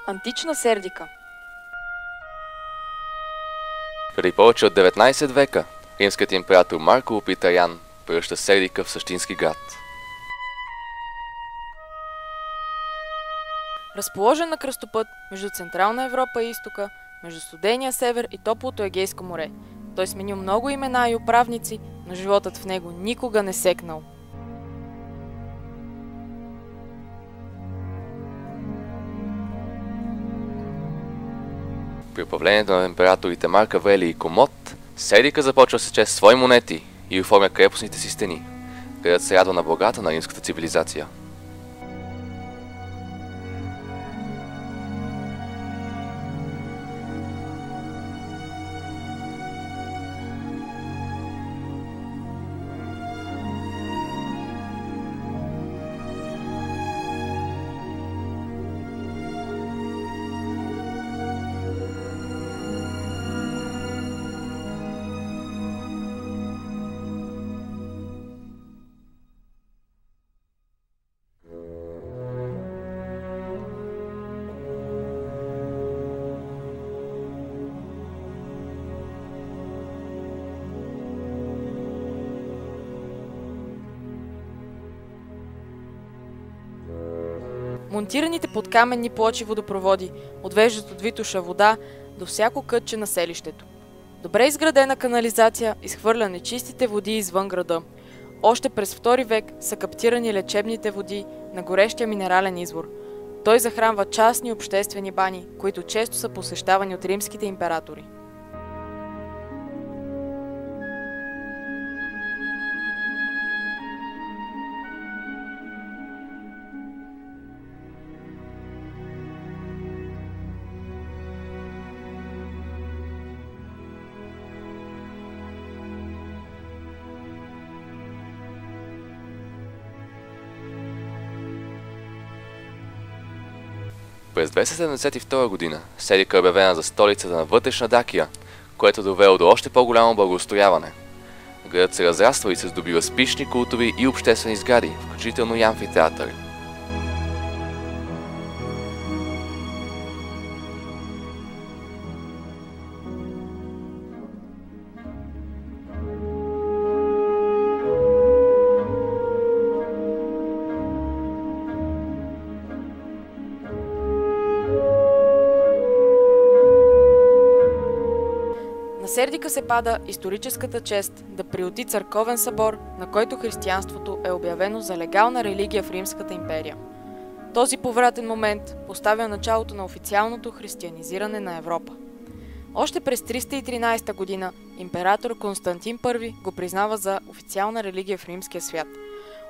Антична Сердика. Преди повече от 19 века римският император Марко Опитаян превръща Сердика в същински град. Разположен на кръстопът между Централна Европа и Изтока, между студения север и топлото Егейско море, той сменил много имена и управници, но животът в него никога не секнал. При управлението на императорите Марк Аврелий и Комод, Сердика започва да сече свои монети и оформя крепостните си стени. Градът се радва на благата на римската цивилизация. Монтираните под каменни плочи водопроводи отвеждат от Витоша вода до всяко кътче на селището. Добре изградена канализация изхвърля нечистите води извън града. Още през II век са каптирани лечебните води на горещия минерален извор. Той захранва частни обществени бани, които често са посещавани от римските императори. През 272 година Сердика е обявена за столицата на вътрешна Дакия, което довело до още по-голямо благоустрояване. Градът се разраства и се здобива с пищни култови и обществени сгради, включително и амфитеатър. На Сердика се пада историческата чест да приюти църковен събор, на който християнството е обявено за легална религия в Римската империя. Този повратен момент поставя началото на официалното християнизиране на Европа. Още през 313 година император Константин I го признава за официална религия в римския свят.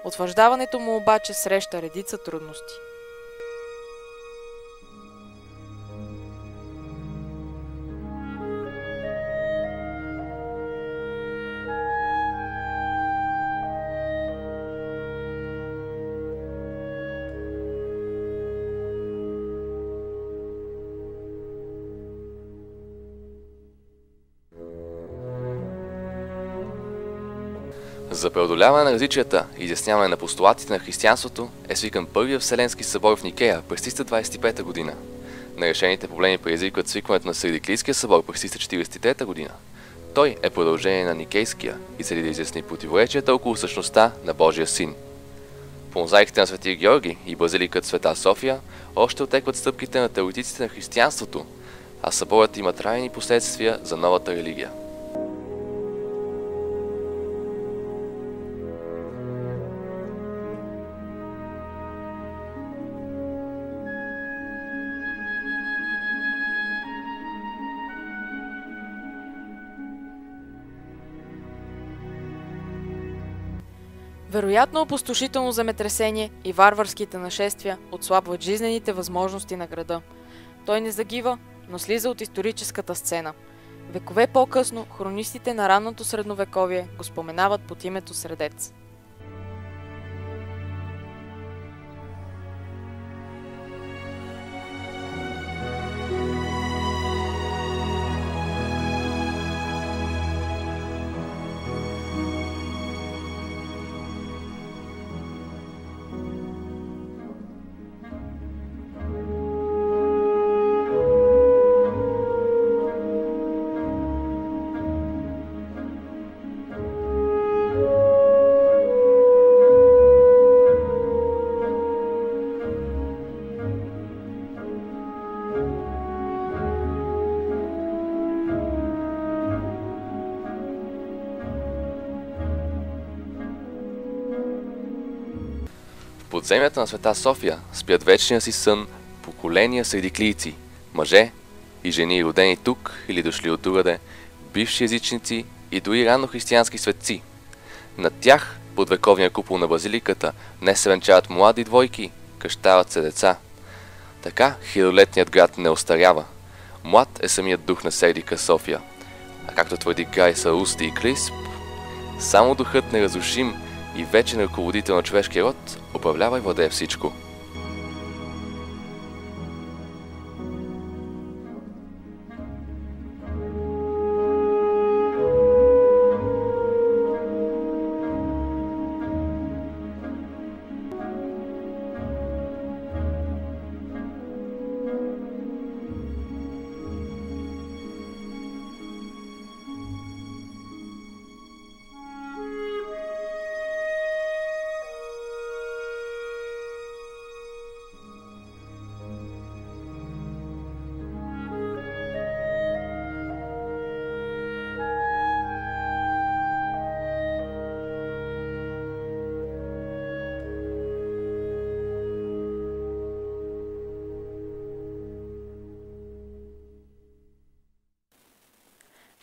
Утвърждаването му обаче среща редица трудности. За преодоляване на различията и изясняване на постулатите на християнството е свикан Първия Вселенски събор в Никея през 325 година. Нерешените проблеми предизвикват свикването на Сердиклийския събор през 343 година. Той е продължение на Никейския и цели да изясни противоречията около същността на Божия Син. По мозаиките на Свети Георги и базиликът Света София още отекват стъпките на теоретиците на християнството, а съборът има трайни последствия за новата религия. Вероятно опустошително земетресение и варварските нашествия отслабват жизнените възможности на града. Той не загива, но слиза от историческата сцена. Векове по-късно хронистите на ранното средновековие го споменават под името Средец. подземията на Света София спят вечния си сън поколения средиклийци, мъже и жени, родени тук или дошли от другаде, бивши езичници и дори ранно християнски светци. Над тях, под вековния купол на базиликата, днес се венчават млади двойки, кръщават се деца. Така хилядолетният град не остарява. Млад е самият дух на Сердика София. А както твърди Грайс Арусти и Крисп, само духът неразрушим и вечен ръководител на човешкия род управлява и владее всичко.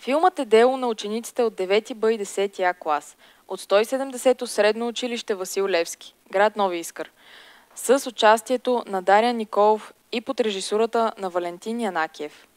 Филмът е дело на учениците от 9 Б и 10 А клас от 170-то средно училище Васил Левски, град Нови Искър, с участието на Дарян Николов и под режисурата на Валентин Янакиев.